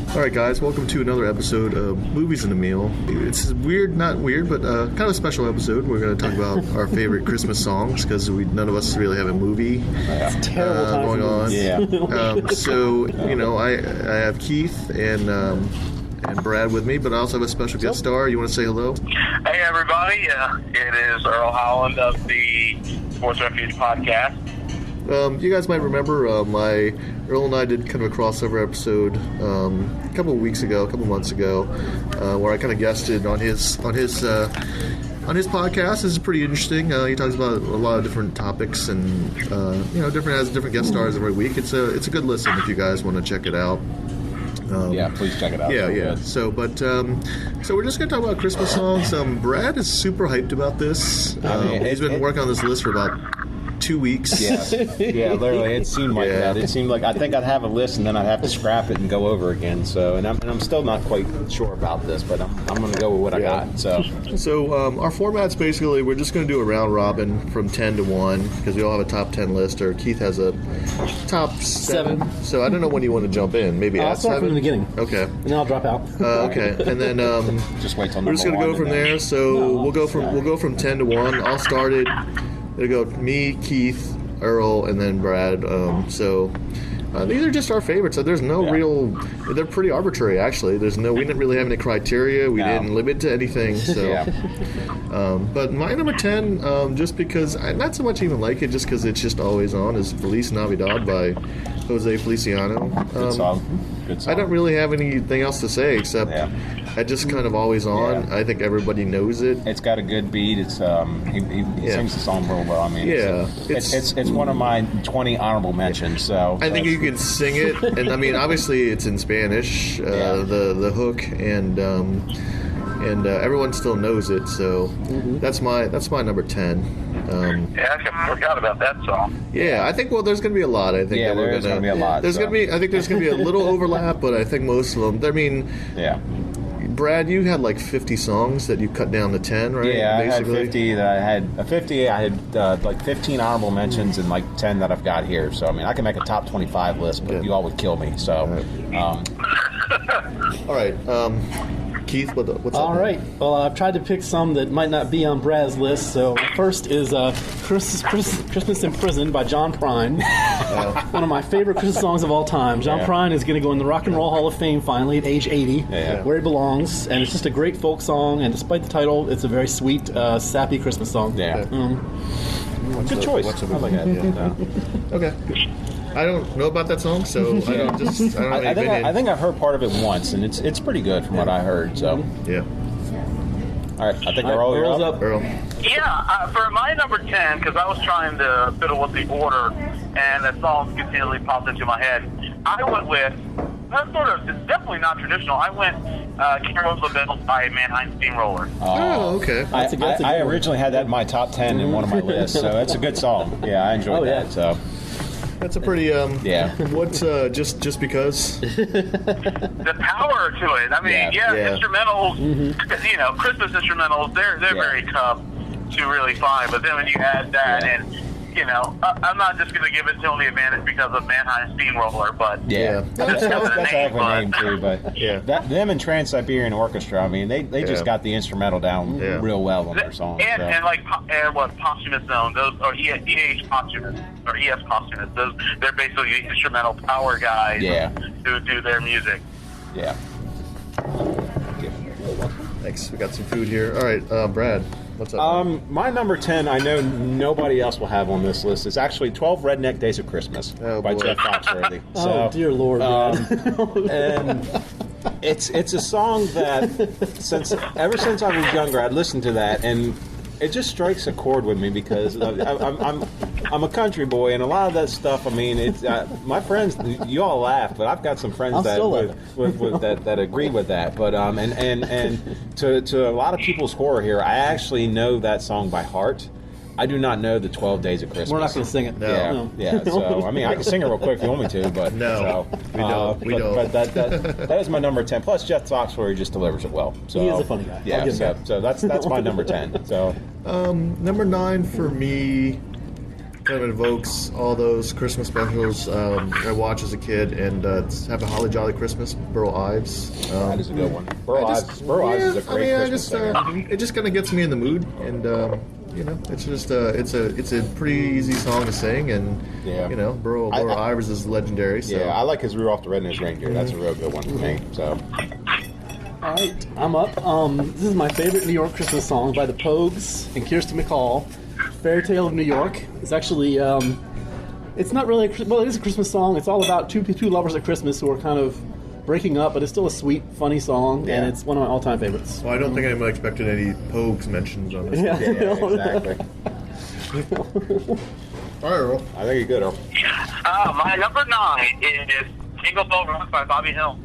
All right, guys, welcome to another episode of Movies in a Meal. It's weird, not weird, but kind of a special episode. We're going to talk about our favorite Christmas songs because none of us really have a movie going on. Yeah. So, you know, I have Keith and Brad with me, but I also have a special guest star. You want to say hello? Hey, everybody. It is Earl Holland of the Sports Refuge podcast. You guys might remember Earl and I did kind of a crossover episode a couple months ago, where I kind of guested on his podcast. This is pretty interesting. He talks about a lot of different topics, and has different guest stars every week. It's a good listen if you guys want to check it out. Please check it out. Yeah. So we're just going to talk about Christmas songs. Brad is super hyped about this. He's been working on this list for about 2 weeks. Yeah, literally. It seemed like that. It seemed like I think I'd have a list and then I'd have to scrap it and go over again. So, and I'm still not quite sure about this, but I'm going to go with what I got. So our format's basically we're just going to do a round robin from 10 to 1 because we all have a top 10 list, or Keith has a top 7. So I don't know when you want to jump in. Maybe I'll at start 7? from the beginning. Okay. And then I'll drop out. Okay. And then just wait till we're just going to go from there. So we'll go from 10 to 1. I'll start it. It'll go me, Keith, Earl, and then Brad. These are just our favorites. So there's no real. They're pretty arbitrary, actually. We didn't really have any criteria. We didn't limit to anything. So, but my number 10, just because I not so much even like it, just because it's just always on, is Feliz Navidad by Jose Feliciano. Good song. I don't really have anything else to say except I just kind of always on. Yeah. I think everybody knows it. It's got a good beat. It's he sings the song real well. I mean, it's one of my 20 honorable mentions. So I think you can sing it, and I mean, obviously it's in Spanish, the hook, and everyone still knows it. So that's my number 10. I forgot about that song. Yeah, I think there's going to be a lot. I think there's going to be a lot. I think there's going to be a little overlap, but I think most of them. I mean, Brad, you had like 50 songs that you cut down to 10, right? Yeah, basically? I had 50. I had like 15 honorable mentions and like 10 that I've got here. So I mean, I can make a top 25 list, but you all would kill me. So, all right. Keith, what's up? All right. Well, I've tried to pick some that might not be on Brad's list. So first is Christmas in Prison by John Prine. One of my favorite Christmas songs of all time. John Prine is going to go in the Rock and Roll Hall of Fame finally at age 80, where he belongs. And it's just a great folk song. And despite the title, it's a very sweet, sappy Christmas song. Yeah. Good choice. I like that. Okay. I don't know about that song, so I don't have any opinion. I think I've heard part of it once, and it's pretty good from what I heard. So yeah. All right, I think Earl's up. Earl. Yeah, for my number 10, because I was trying to fiddle with the order, and the song continually popped into my head. I went with it's definitely not traditional. I went Carols of Bells by Mannheim Steamroller. Oh, okay. I originally had that in my top 10 in one of my lists, so it's a good song. Yeah, I enjoyed that. So. That's a pretty What's just because the power to it? I mean, instrumentals. Christmas instrumentals. They're very tough to really find. But then when you add that, and I'm not just going to give it Tony advantage because of Mannheim Steamroller, but that's a name too. But them and Trans-Siberian Orchestra. I mean, they just got the instrumental down real well on their songs. And Posthumous Zone, those or EH Posthumous or ES Posthumous. Those they're basically the instrumental power guys who do their music. Yeah. Thanks. We got some food here. All right, Brad. What's up? My number 10, I know nobody else will have on this list. It's actually 12 Redneck Days of Christmas by Jeff Foxworthy. Oh, dear Lord. And it's a song that ever since I was younger, I'd listened to that, and it just strikes a chord with me because I'm a country boy, and a lot of that stuff. I mean, it's my friends. You all laugh, but I've got some friends that agree with that. But and to a lot of people's horror here, I actually know that song by heart. I do not know the 12 Days of Christmas. We're not going to sing it. No. Yeah. So I mean, I can sing it real quick if you want me to, but no, we don't. But that is my number 10. Plus, Jeff Foxworthy just delivers it well. So he is a funny guy. Yeah. So that's my number 10. So number 9 for me. kind of invokes all those Christmas specials I watched as a kid, and Have a Holly Jolly Christmas, Burl Ives. That is a good one. Burl Ives is a great Christmas singer. It just kind of gets me in the mood, and it's just it's a pretty easy song to sing, and Burl Ives is legendary. So. Yeah, I like his Rudolph the Red-Nosed Reindeer. That's a real good one for me. So. All right, I'm up. This is my favorite New York Christmas song by the Pogues and Kirsten McCall, Fairy Tale of New York. It's actually, it's not really, it is a Christmas song. It's all about two lovers at Christmas who are kind of breaking up, but it's still a sweet, funny song, and it's one of my all-time favorites. Well, I don't think anyone expected any Pogues mentions on this. Yeah, exactly. All right, Earl. I think you're good, Earl. My number 9 is Jingle Bell Rock by Bobby Hill.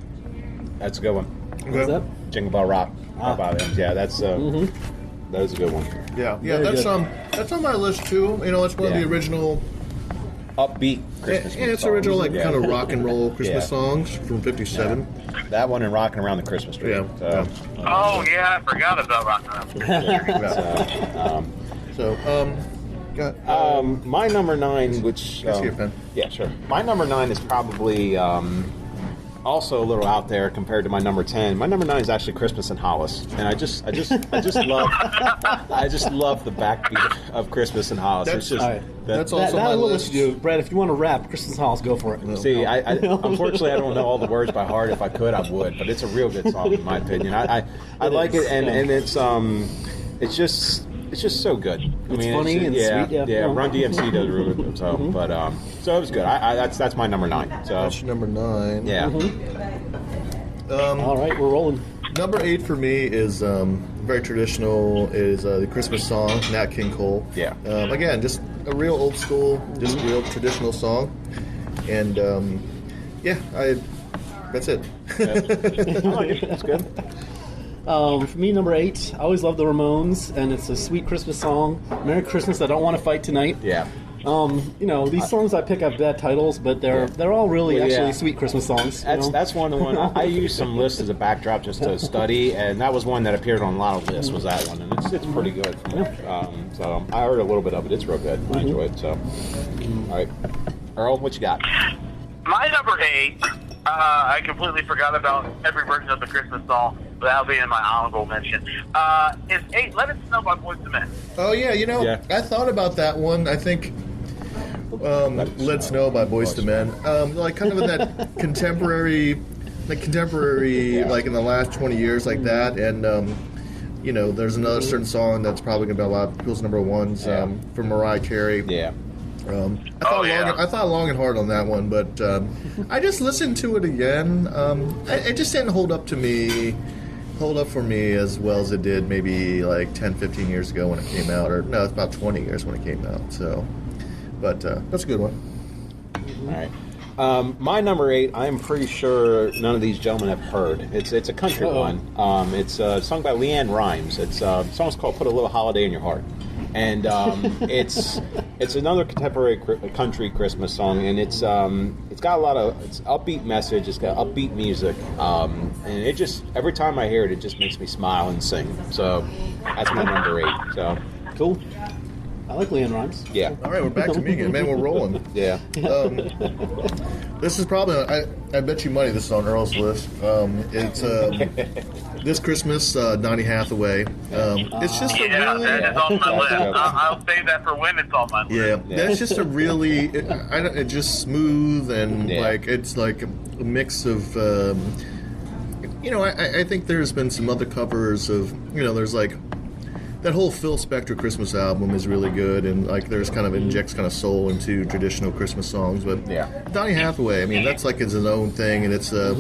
That's a good one. What's that? Jingle Bell Rock by Bobby Hill. Yeah, that's that is a good one. Yeah, Very that's good. that's on my list too. It's one of the original Upbeat Christmas it's songs. original kind of rock and roll Christmas songs from '57. That one and Rockin' Around the Christmas Tree. Yeah. So, Oh, yeah, I forgot about Rockin' Around. my number 9, which Can I see your pen? yeah, sure. My number 9 is probably also a little out there compared to my number 10. My number 9 is actually Christmas in Hollis, and I just love the backbeat of Christmas in Hollis. It's just That's also that my I will list. let you do. Brad, if you want to rap Christmas Halls, go for it. See, I unfortunately I don't know all the words by heart. If I could, I would. But it's a real good song in my opinion. I like it, and it's just so good. It's funny and sweet. Yeah. Run DMC does really good. So, but so it was good. That's my number 9. So That's your number 9. yeah. All right, we're rolling. Number 8 for me is very traditional. Is the Christmas song, Nat King Cole. Yeah. Again, just a real old school, just real traditional song, and that's it. I like it. That's good. For me, number 8, I always love the Ramones, and it's a sweet Christmas song. Merry Christmas, I Don't Want to Fight Tonight. Yeah. These songs I pick have bad titles, but they're all really sweet Christmas songs. That's one of the one I use some lists as a backdrop just to study, and that was one that appeared on a lot of lists. Was that one, and it's pretty good. So I heard a little bit of it. It's real good. I enjoy it. So, all right, Earl, what you got? My number 8, I completely forgot about every version of the Christmas song, but that'll be in my honorable mention. Is 8, Let It Snow by Boyz II Men. Oh yeah, I thought about that one. I think Let It Snow by Boyz II Men. Like kind of in that contemporary, like in the last 20 years, like that, and there's another certain song that's probably gonna be a lot of people's number 1s from Mariah Carey. Yeah. I thought long and hard on that one, but I just listened to it again. It just didn't hold up for me as well as it did maybe like 10, 15 years ago when it came out, or no, it's about 20 years when it came out. So, but that's a good one. All right. My number 8, I'm pretty sure none of these gentlemen have heard. It's a country one. It's sung by Leanne Rimes. The song's called "Put a Little Holiday in Your Heart," and it's another contemporary country Christmas song, and it's got a lot of upbeat message. It's got upbeat music, and it just every time I hear it, it just makes me smile and sing. So that's my number 8. So Cool. I like Leanne Rimes. yeah, All right, we're back to me again. Man, we're rolling. yeah. This is probably, I bet you money this is on Earl's list. It's This Christmas, Donny Hathaway. It's just a Yeah, really... that is on my list. good. I'll save that for when it's on my list. Yeah, that's just a really, it's just smooth and it's like a mix of, I think there's been some other covers of, there's like, that whole Phil Spector Christmas album is really good, and like there's kind of injects kind of soul into traditional Christmas songs. But Donny Hathaway, I mean, that's like it's his own thing, and it's I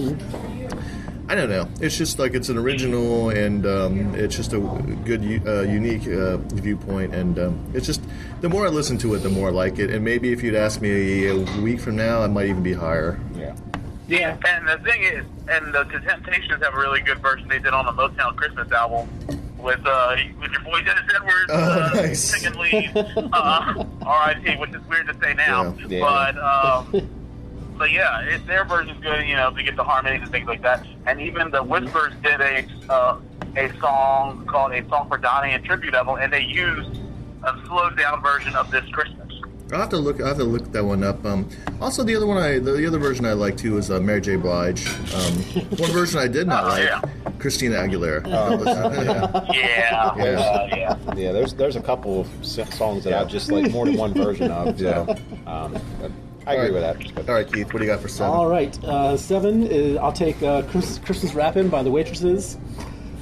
don't know. It's just like it's an original, and it's just a good, unique viewpoint, and it's just the more I listen to it, the more I like it. And maybe if you'd ask me a week from now, I might even be higher. Yeah. And the thing is, and the Temptations have a really good version they did on the Motown Christmas album with your boy Dennis Edwards Nice. singing lead, R.I.P., which is weird to say now, but yeah, their version's good, to get the harmonies and things like that. And even the Whispers did a song called "A Song for Donny" in tribute album, and they used a slowed down version of This Christmas. I'll have to look that one up. Also, the other version I like too is Mary J. Blige. One version I did not like, Christina Aguilera. Yeah. There's a couple of songs that I just like more than one version of. So, I agree with that. All right, Keith, what do you got for 7? All right, 7 is I'll take Christmas Rappin' by the Waitresses.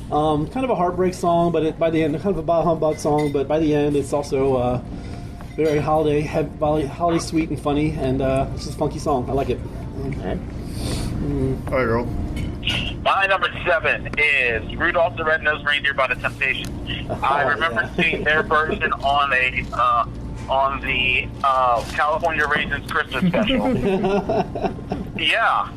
Kind of a heartbreak song, but by the end, kind of a bah humbug song, but by the end, it's also very holiday sweet and funny, and it's just a funky song. I like it. All right, Earl. My number 7 is Rudolph the Red-Nosed Reindeer by the Temptations. I remember seeing their version on the California Raisins Christmas special. Yeah.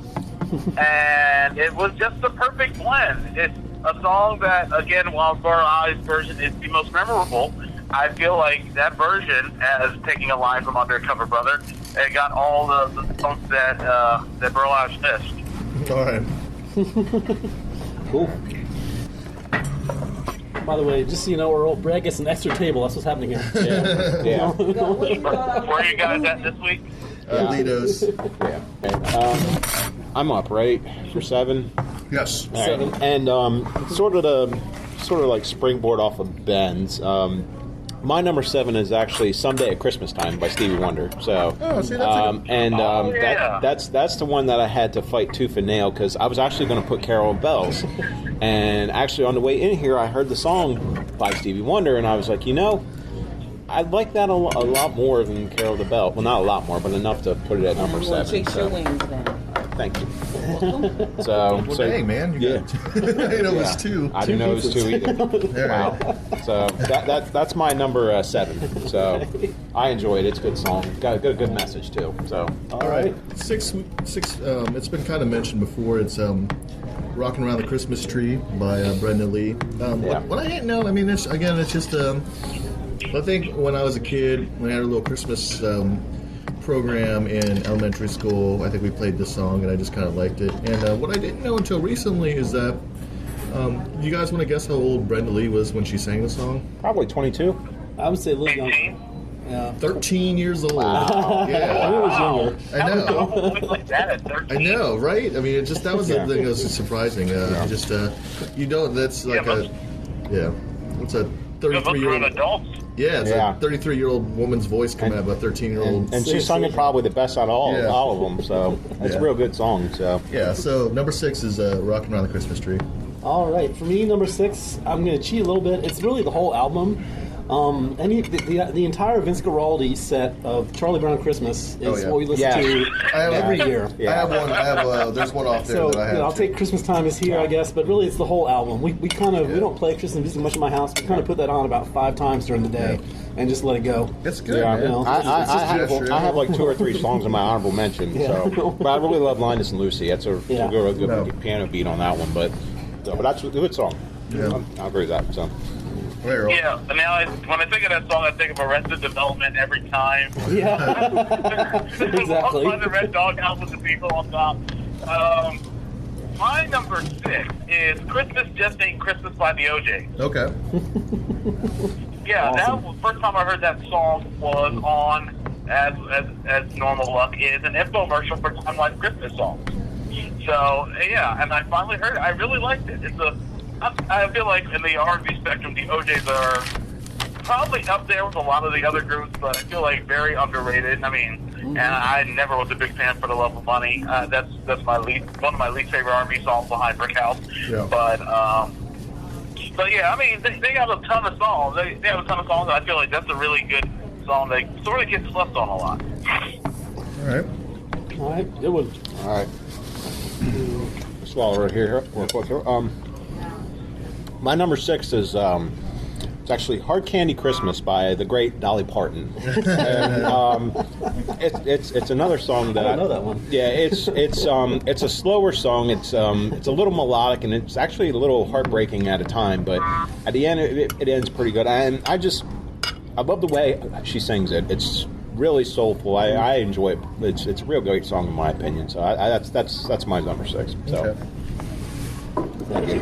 And it was just the perfect blend. It's a song that, again, while Burl-I's version is the most memorable, I feel like that version, as taking a line from Undercover Brother, it got all the songs that Burl-I's missed. All right. Cool. By the way, just so you know, Earl, Brad gets an extra table. That's what's happening here. Yeah. Where are you guys at this week? Lido's. Yeah. I'm up, right, for 7? Yes. All right. And sort of like springboard off of Ben's. My number 7 is actually "Someday at Christmas Time" by Stevie Wonder. So, see, that's that's the one that I had to fight tooth and nail because I was actually going to put "Carol of Bells," and actually on the way in here I heard the song by Stevie Wonder, and I was like, I like that a lot more than "Carol of the Bell." Well, not a lot more, but enough to put it at number 7. Chase your wings then. Thank you. Well, dang, man. You got I didn't know it was 2. I didn't know it was 2 either. Wow. So that's my number 7. So I enjoy it. It's a good song. Got a good message too. So all right. 6. It's been kind of mentioned before. It's "Rocking Around the Christmas Tree" by Brandon Lee. What I didn't know, I mean, it's just. I think when I was a kid, when I had a little Christmas program in elementary school, I think we played this song, and I just kind of liked it. And what I didn't know until recently is that, you guys want to guess how old Brenda Lee was when she sang the song? probably 22. I would say a little younger. 18? Yeah. 13 years old. Wow. Yeah. I was younger. I know. Like that at 13. I know, right? I mean, it just that was the thing that was surprising. Just you don't. That's like what's a 33-year-old adults. Yeah, it's a 33-year-old woman's voice coming out of a 13-year-old. And she sung it probably the best out of all of them. So it's a real good song. So So number 6 is "Rocking Around the Christmas Tree." All right, for me, number 6, I'm going to cheat a little bit. It's really the whole album. The entire Vince Guaraldi set of Charlie Brown Christmas is what we listen to every year. I have one. There's one off there So that I have. I'll take "Christmas Time Is Here," I guess, but really it's the whole album. We don't play Christmas music much in my house. We kind of put that on about 5 times during the day and just let it go. It's good. Yeah, Man. I have like 2 or 3 songs in my honorable mention. So, but I really love "Linus and Lucy." That's a good piano beat on that one. But that's a good song. Yeah. I agree with that. So. Yeah, and now when I think of that song, I think of Arrested Development every time. Yeah, exactly. On the Red Dog house with the people on top. My number 6 is "Christmas Just Ain't Christmas" by the OJ. Okay. Yeah, awesome. That was the first time I heard that song was on, as normal luck is, an infomercial for Time Life Christmas songs. So, and I finally heard it. I really liked it. I feel like in the R&B spectrum, the OJs are probably up there with a lot of the other groups, but I feel like very underrated. I mean, and I never was a big fan for "The Love of Money." That's one of my least favorite R&B songs behind "Brick House." Yeah. But yeah, I mean, they have a ton of songs. They have a ton of songs, and I feel like that's a really good song that sort of gets slept on a lot. All right, good one. All right. Swallow right here. Real quick here. My number 6 is it's actually "Hard Candy Christmas" by the great Dolly Parton. And, it's another song that I don't know that one. Yeah, it's a slower song. It's a little melodic and it's actually a little heartbreaking at a time, but at the end it ends pretty good. And I love the way she sings it. It's really soulful. I enjoy it. It's a real great song in my opinion. So that's my number 6. So. Okay. Thank you.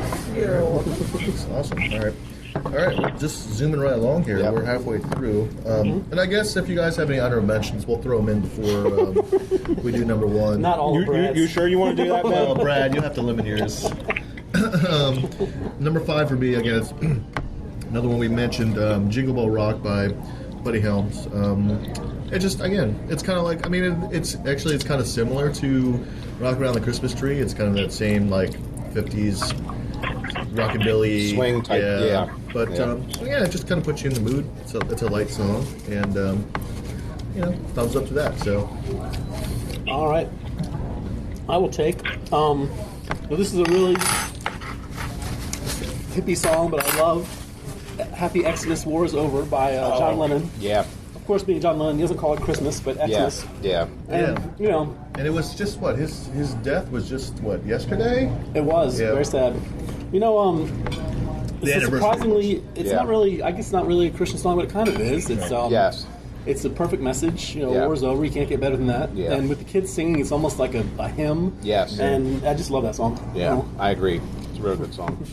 Awesome. All right. All right, we're just zooming right along here. Yep. We're halfway through. And I guess if you guys have any honorable mentions, we'll throw them in before we do number one. Not all of Brad's. You sure you want to do that, Well, Ben? Brad, you have to limit yours. Number 5 for me, I guess, another one we mentioned, Jingle Bell Rock by Buddy Helms. It just, again, it's kind of like, I mean, it's kind of similar to Rock Around the Christmas Tree. It's kind of that same, like, 50s rockabilly. Swing type, yeah. But, it just kind of puts you in the mood. It's a light song, and, thumbs up to that, so. All right. I will take. Well, this is a really hippie song, but I love Happy Xmas War is Over by John Lennon. Yeah. Of course, being John Lennon, he doesn't call it Christmas, but Xmas. Yeah. And, And it was just, what, his death was just, what, yesterday? it was very sad. So surprisingly, it's Yeah. not really, I guess not really a Christian song, but it kind of is. It's, Yes. It's a perfect message. Yeah. War's over. You can't get better than that. Yeah. And with the kids singing, it's almost like a hymn. Yes. And I just love that song. Yeah, I agree. It's a really good song.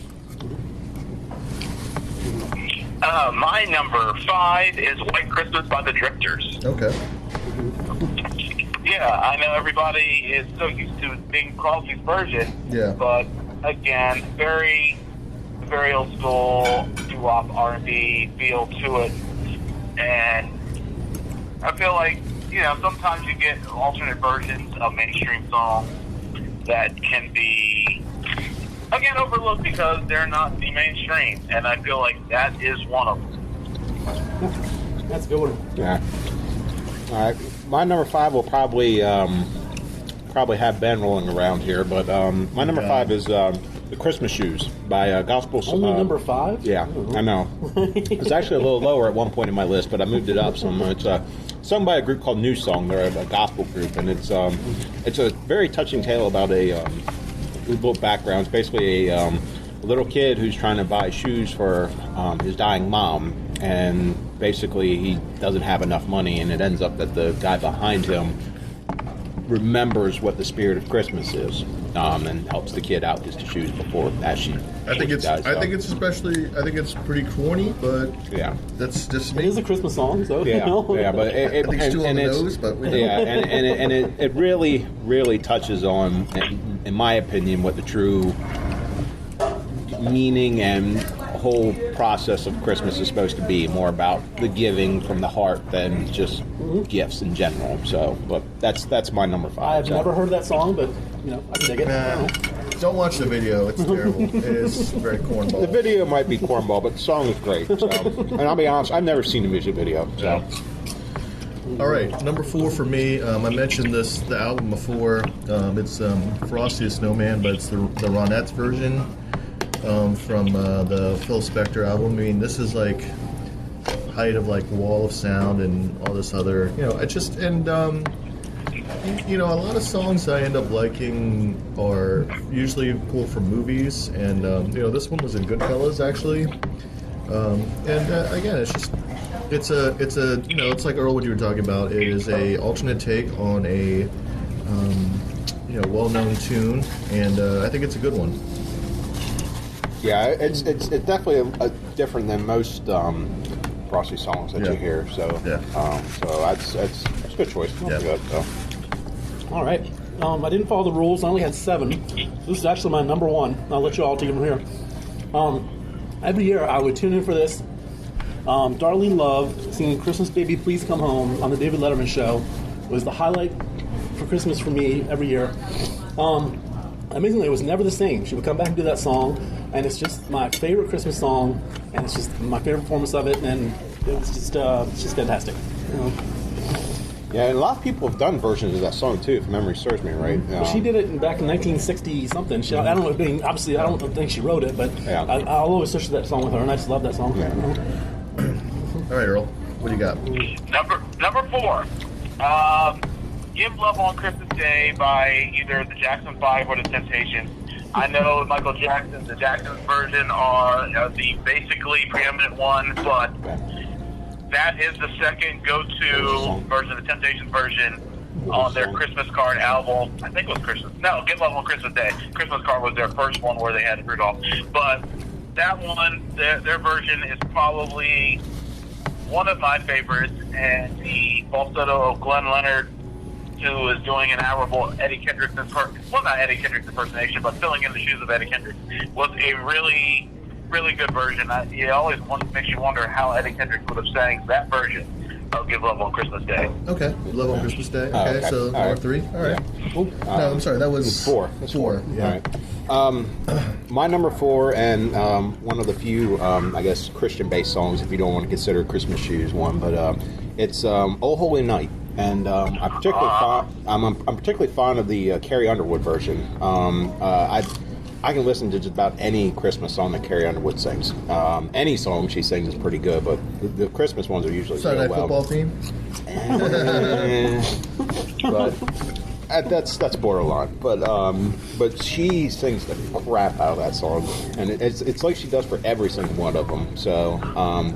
My number 5 is White Christmas by the Drifters. Okay. Yeah, I know everybody is so used to Bing Crosby's version. Yeah. But again, very, very old school doo-wop R&B feel to it, and I feel like sometimes you get alternate versions of mainstream songs that can be again overlooked because they're not the mainstream, and I feel like that is one of them. That's a good one. Yeah. All right. My number 5 will probably have Ben rolling around here, but my number 5 is The Christmas Shoes by Gospel. Only number 5? Yeah, I know. It's actually a little lower at one point in my list, but I moved it up some. It's sung by a group called New Song. They're a gospel group, and it's a very touching tale about a little background. It's basically a little kid who's trying to buy shoes for his dying mom, and basically he doesn't have enough money, and it ends up that the guy behind him remembers what the spirit of Christmas is, and helps the kid out just to shoes as she dies. I think it's pretty corny, but yeah, that's just me. It is a Christmas song, so yeah, yeah, but I think it's too on the nose, but it really, really touches on, in my opinion, what the true meaning and whole process of Christmas is supposed to be. More about the giving from the heart than just gifts in general. So, but that's my number 5. I've never heard that song, but I can dig it. Don't watch the video. It's terrible. It is very cornball. The video might be cornball, but the song is great. So. And I'll be honest, I've never seen the music video. So. All right, number 4 for me. I mentioned the album before. It's Frosty the Snowman, but it's the Ronettes version from the Phil Spector album. I mean, this is like height of like Wall of Sound and all this other. A lot of songs I end up liking are usually pulled from movies, and this one was in Goodfellas actually. Again, it's like Earl, what you were talking about. It is a alternate take on a well-known tune, and I think it's a good one. Yeah, it's definitely different than most Frosty songs that you hear. So that's a good choice. Yeah. Good, so. All right. I didn't follow the rules. I only had 7. This is actually my number 1. I'll let you all take them here. Every year I would tune in for this. Darlene Love singing Christmas Baby Please Come Home on the David Letterman show was the highlight for Christmas for me every year. Amazingly, it was never the same. She would come back and do that song, and it's just my favorite Christmas song, and it's just my favorite performance of it, and it's just fantastic. Yeah, and a lot of people have done versions of that song too, if memory serves me right. Well, she did it back in 1960 something. I don't know. Obviously, I don't think she wrote it, but I'll always search that song with her, and I just love that song. Yeah. All right, Earl, what do you got? Number 4. Give Love on Christmas Day by either the Jackson 5 or the Temptations. I know Michael Jackson, the Jackson's version are the basically preeminent one, but that is the second go-to version, the Temptations version, on their Christmas card album. I think it was Christmas. No, Give Love on Christmas Day. Christmas card was their first one where they had Rudolph. But that one, their version is probably one of my favorites, and the falsetto of Glenn Leonard, who is doing an admirable Eddie Kendricks not Eddie Kendricks impersonation, but filling in the shoes of Eddie Kendricks, was a really, really good version. It always makes you wonder how Eddie Kendricks would have sang that version of Give Love on Christmas Day. Okay, Love on Christmas Day. Okay, okay. so number 3. All right. Yeah. No, I'm sorry, that was 4. That's 4. Yeah. All right. My number 4, and one of the few, I guess, Christian-based songs, if you don't want to consider Christmas Shoes one, but it's "Oh Holy Night," and I'm particularly fond of the Carrie Underwood version. I can listen to just about any Christmas song that Carrie Underwood sings. Any song she sings is pretty good, but the Christmas ones are usually Saturday real Night well. Football team. But that's borderline. But she sings the crap out of that song, and it's like she does for every single one of them. So,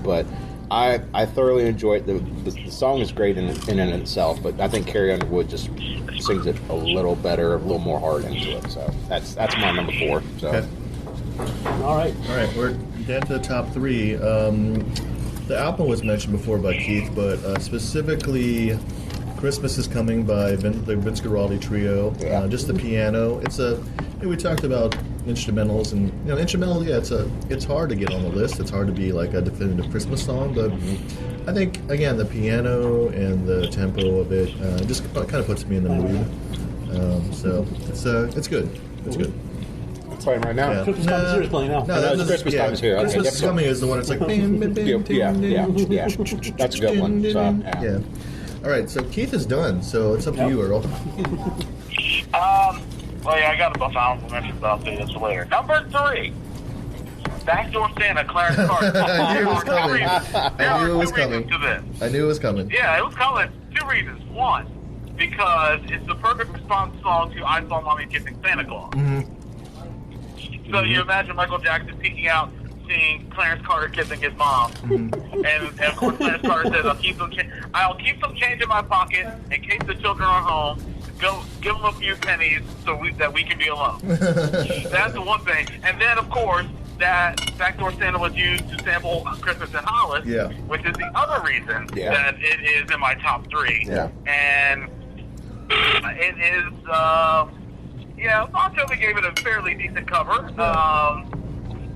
but I thoroughly enjoy it. The song is great in itself, but I think Carrie Underwood just sings it a little better, a little more heart into it. So that's my number 4. So. Okay. All right. We're down to the top 3. The album was mentioned before by Keith, but specifically, Christmas is Coming by the Vince Guaraldi Trio. Yeah. Just the piano. We talked about instrumentals, and instrumental. Yeah, it's hard to get on the list. It's hard to be like a definitive Christmas song, but I think again the piano and the tempo of it just kind of puts me in the mood. So it's good. It's good. It's playing right now. Yeah. Christmas time is here is playing now. No, Christmas time is here. Okay, Christmas is Coming is the one. It's like Yeah. That's a good one. So, yeah. All right, so Keith is done. So it's up to you, Earl. Well, yeah, I got a bunch of honorable mentions, but I'll say this later. Number 3, Backdoor Santa, Clarence Carter. I knew it was coming. I knew it was There are 2 coming. reasons to this. I knew it was coming. Yeah, it was coming. 2 reasons. 1, because it's the perfect response song to I Saw Mommy Kissing Santa Claus. So you imagine Michael Jackson peeking out, seeing Clarence Carter kissing his mom. And of course Clarence Carter says, I'll keep some change in my pocket in case the children are home. Go give them a few pennies that we can be alone. That's the one thing. And then, of course, that Backdoor Santa was used to sample Christmas in Hollis, which is the other reason that it is in my top 3. Yeah. And it is, Bon Jovi gave it a fairly decent cover.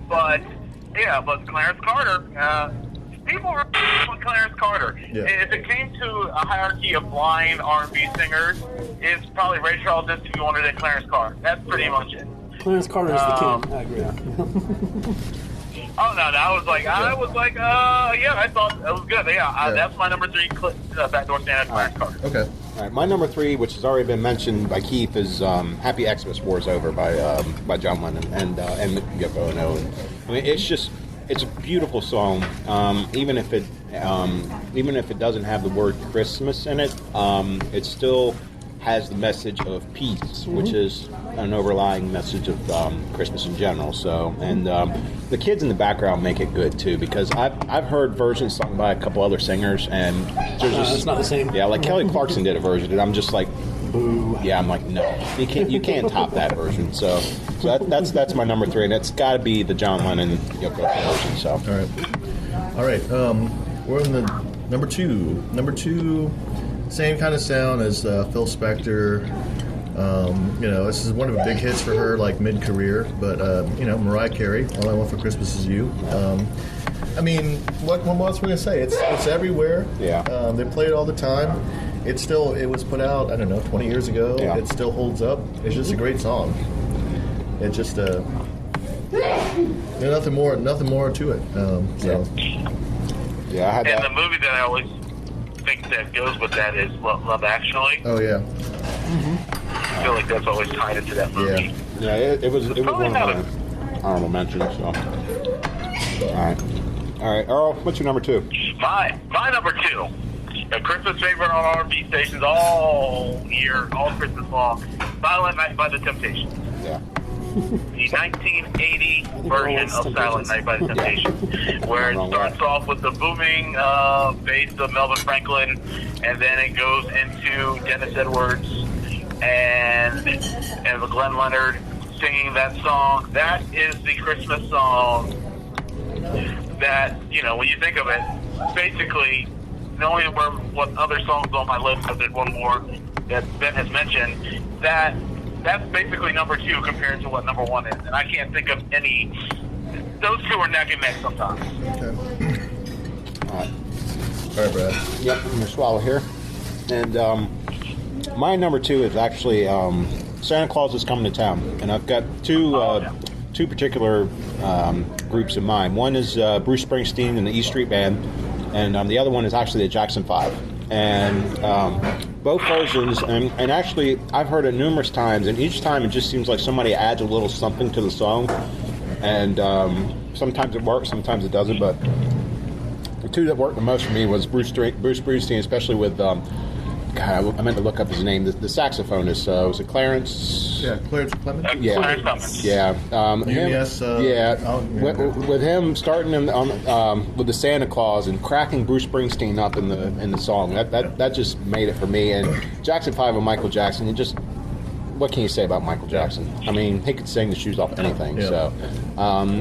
But Clarence Carter, people were with Clarence Carter. Yeah. If it came to a hierarchy of blind R&B singers, it's probably Ray Charles, Stevie Wonder, and Clarence Carter. That's pretty much it. Clarence Carter is the king. I agree. Oh no, I was like, I thought that was good. That's my number 3. Backdoor Santa, Clarence Carter. Okay. All right, my number 3, which has already been mentioned by Keith, is "Happy Xmas War's Over" by John Lennon and Yoko Ono. And, I mean, it's a beautiful song, even if it doesn't have the word Christmas in it. It still has the message of peace, which is an overlying message of Christmas in general. So, and the kids in the background make it good too, because I've heard versions sung by a couple other singers, and it's not the same. Yeah, like Kelly Clarkson did a version, and I'm just like, boo. Yeah, I'm like, no, you can't top that version. So that's my number 3, and it's got to be the John Lennon Yoko version. So, all right. We're in the number 2. Number 2. Same kind of sound as Phil Spector. This is one of the big hits for her, like mid-career. But Mariah Carey, "All I Want for Christmas Is You." I mean, what else are we gonna say? It's everywhere. Yeah. They play it all the time. It was put out 20 years ago. Yeah. It still holds up. It's just a great song. It's just nothing more to it. yeah, I had And that. the movie that I always think that goes with that is Love Actually. Oh yeah. I feel like that's always tied into that movie. Yeah, it was one of my honorable mentions. So, all right, Earl, what's your number 2? My number 2, a Christmas favorite on R&B stations all year, all Christmas long, "Silent Night" by The Temptations. Yeah. The 1980 version of "Silent Night" by The Temptations, where it starts off with the booming bass of Melvin Franklin, and then it goes into Dennis Edwards and the Glenn Leonard singing that song. That is the Christmas song that, when you think of it, basically, knowing what other songs on my list, I did one more that Ben has mentioned, that's basically number 2 compared to what number 1 is. And I can't think of any. Those two are neck and neck sometimes. Okay. All right. All right, Brad. Yep, I'm going to swallow here. And my number 2 is actually Santa Claus is Coming to Town. And I've got two particular groups in mind. One is Bruce Springsteen and the E Street Band, and the other one is actually the Jackson 5. And both versions, and actually I've heard it numerous times, and each time it just seems like somebody adds a little something to the song. And sometimes it works, sometimes it doesn't, but the two that worked the most for me was Bruce Springsteen, especially with I meant to look up his name. The saxophonist was it Clarence? Yeah, Clarence Clemens. Yeah. With him starting with the Santa Claus and cracking Bruce Springsteen up in the song, that just made it for me. And Jackson 5 and Michael Jackson, what can you say about Michael Jackson? I mean, he could sing the shoes off anything. Yeah. So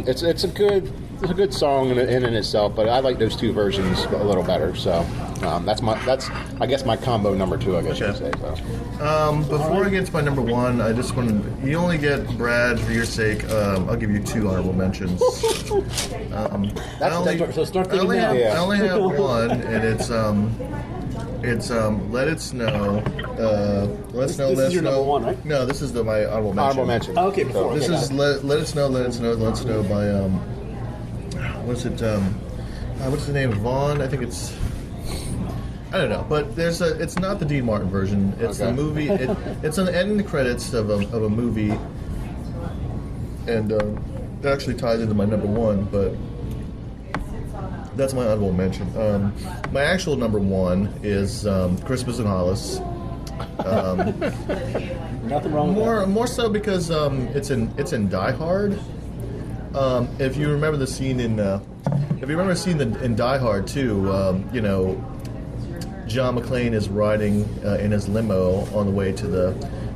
it's a good song in itself, but I like those two versions a little better. So that's I guess my combo number 2. I guess you could say. So. Before I get to my number 1, I just want to. You only get Brad for your sake. I'll give you 2 honorable mentions. So start thinking now. I only have one, and it's Let It Snow. Let It Snow. This is your number 1, right? No, this is my honorable mention. Honorable mention. Okay, before. This is Let It Snow. Let It Snow. Let It Snow by what's it? What's the name? Vaughn. I think it's. I don't know, but it's not the Dean Martin version. It's the movie. It's on the end of the credits of a movie, and that actually ties into my number 1. But that's my honorable mention. My actual number 1 is Christmas in Hollis. Nothing wrong with that. More so because it's in Die Hard. If you remember the scene in Die Hard too, John McClane is riding in his limo on the way to the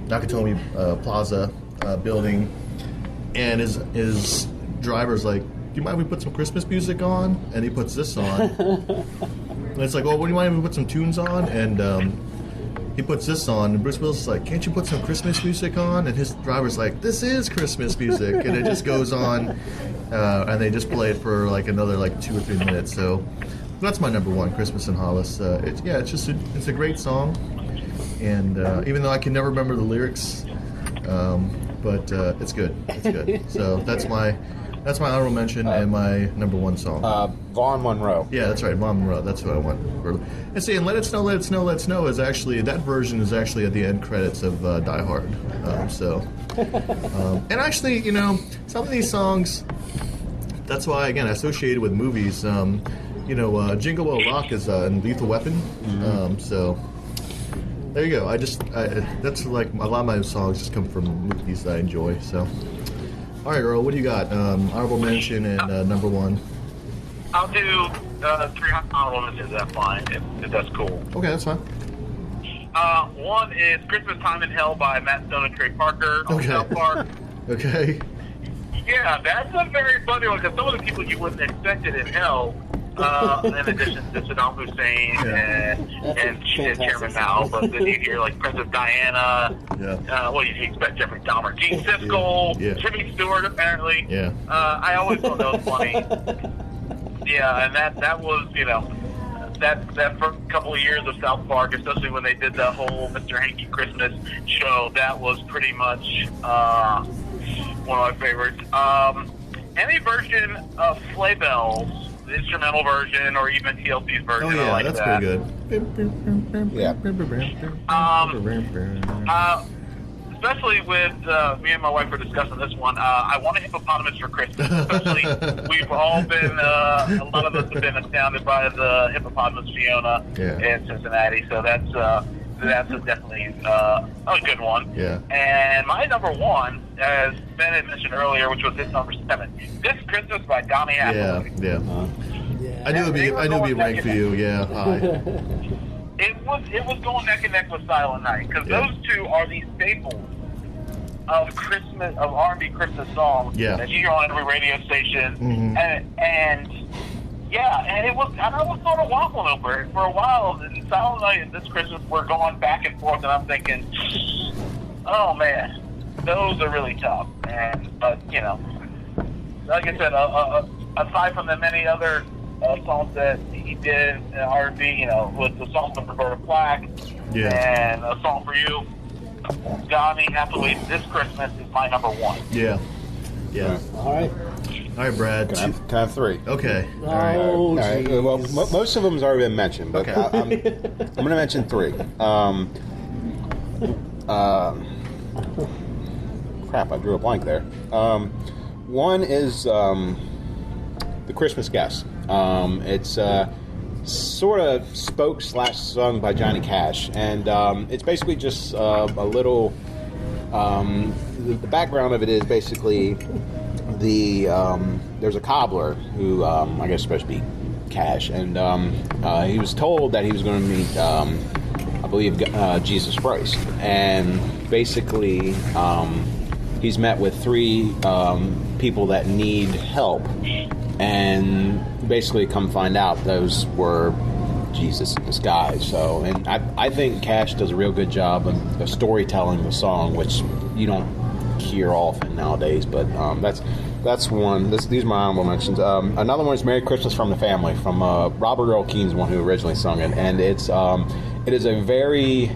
Nakatomi Plaza building, and his driver's like, "Do you mind if we put some Christmas music on?" And he puts this on, and it's like, "Oh, what do you mind if we put some tunes on?" And he puts this on, and Bruce Willis is like, "Can't you put some Christmas music on?" And his driver's like, "This is Christmas music," and it just goes on, and they just play it for like another 2 or 3 minutes. So that's my number 1, Christmas in Hollis. It's a great song, and even though I can never remember the lyrics, but it's good. It's good. So that's my honorable mention and my number 1 song. Vaughn Monroe. Yeah, that's right, Vaughn Monroe. That's what I want. And see, and Let It Snow, Let It Snow, Let It Snow is actually, that version is actually at the end credits of Die Hard. And actually, some of these songs, that's why, again, associated with movies, Jingle Bell Rock is in Lethal Weapon. Mm-hmm. So there you go. That's like a lot of my songs just come from movies that I enjoy. So, all right, Earl, what do you got? Honorable mention and number 1. I'll do 3 honorable mentions. That's fine. If that's cool. Okay, that's fine. 1 is Christmas Time in Hell by Matt Stone and Trey Parker on South Park. Okay. Yeah, that's a very funny one because some of the people you wouldn't expect it in hell. In addition to Saddam Hussein and Chairman Mao, but then you hear like Princess Diana. Yeah. What do you expect? Jeffrey Dahmer, Gene Siskel, Jimmy Stewart, apparently. Yeah. I always thought that was funny. Yeah, and that was that first couple of years of South Park, especially when they did the whole Mr. Hanky Christmas show, that was pretty much one of my favorites. Any version of Sleigh Bells, the instrumental version, or even TLC's version. Oh yeah, I like that's that. pretty good. Yeah. Especially with me and my wife were discussing this one. I want a hippopotamus for Christmas. Especially, we've all been, a lot of us have been astounded by the hippopotamus Fiona in Cincinnati. So that's definitely a good one. Yeah. And my number 1, as Ben had mentioned earlier, which was his number 7, This Christmas by Donny Hathaway. Yeah. I knew it'd be ranked for you. Yeah. It was going neck and neck with Silent Night because those two are the staples of Christmas, of R&B Christmas songs that you hear on every radio station, and it was, and I was sort of waffling over it for a while. And Silent Night and This Christmas were going back and forth, and I'm thinking, oh man, those are really tough. But you know, like I said, aside from the many other songs that he did in R&B, you know, with the song from Roberta Flack and A Song for You, Donny Hathaway's This Christmas is my number one. Yeah. All right, Brad. Can I have three? Okay. Oh, All right. Well, most of them has already been mentioned, but Okay. I'm going to mention three. Crap, I drew a blank there. One is The Christmas Guest. It's sort of spoke/sung by Johnny Cash, and it's basically just a little. The background of it is basically there's a cobbler who I guess is supposed to be Cash, and he was told that he was going to meet I believe Jesus Christ, and basically he's met with three people that need help, and basically come find out those were Jesus in disguise. So, and I think Cash does a real good job of storytelling the song, which you don't hear often nowadays. But that's one. These are my honorable mentions. Another one is "Merry Christmas from the Family" from Robert Earl Keen's one who originally sung it, and it is a very,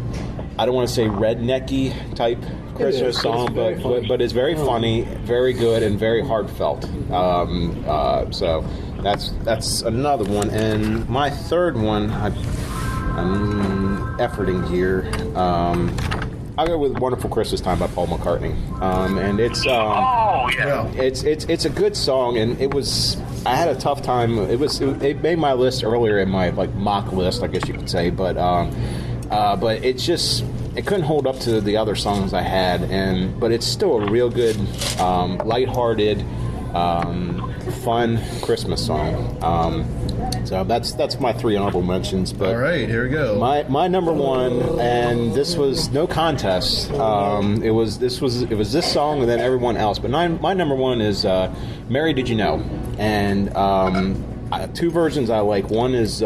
I don't want to say rednecky type Christmas song, but it's very funny, very good, and very heartfelt. So that's another one. And my third one, I'm efforting here. I'll go with "Wonderful Christmas Time" by Paul McCartney. And it's it's a good song, and I had a tough time. It made my list earlier in my mock list, I guess you could say, but it couldn't hold up to the other songs I had, but it's still a real good, lighthearted, fun Christmas song. So that's my three honorable mentions. But all right, here we go. My number one, and this was no contest. It was this song and then everyone else. But my number one is "Mary, Did You Know?" And two versions I like. One is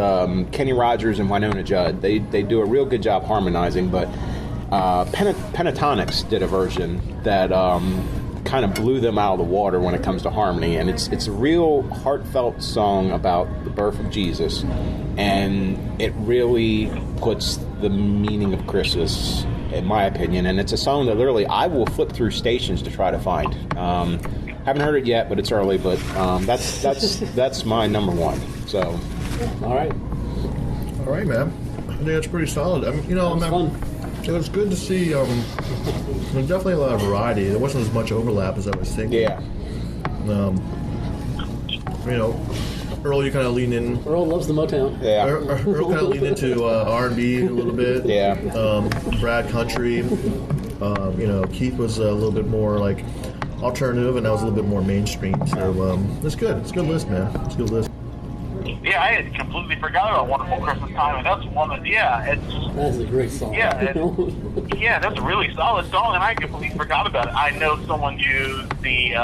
Kenny Rogers and Winona Judd. They do a real good job harmonizing, but Pentatonics did a version that kind of blew them out of the water when it comes to harmony, and it's a real heartfelt song about the birth of Jesus, and it really puts the meaning of Christmas, in my opinion. And it's a song that literally I will flip through stations to try to find. Haven't heard it yet, but it's early. But that's my number one. So, all right, man. I think that's pretty solid. I mean, fun. It was good to see. There's definitely a lot of variety. There wasn't as much overlap as I was thinking. Yeah. Earl, you kind of lean in. Earl loves the Motown. Yeah. Earl kind of leaned into R&B a little bit. Yeah. Brad country. Keith was a little bit more like alternative, and I was a little bit more mainstream. So it's good. It's a good list, man. It's a good list. Yeah, I had completely forgot about "Wonderful Christmas Time," and that's one that, that's a great song. Yeah, that's a really solid song, and I completely forgot about it. I know someone used the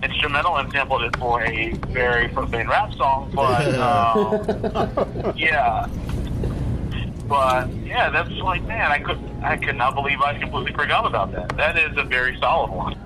instrumental and sampled it for a very profane rap song, but that's like, man, I could not believe I completely forgot about that. That is a very solid one.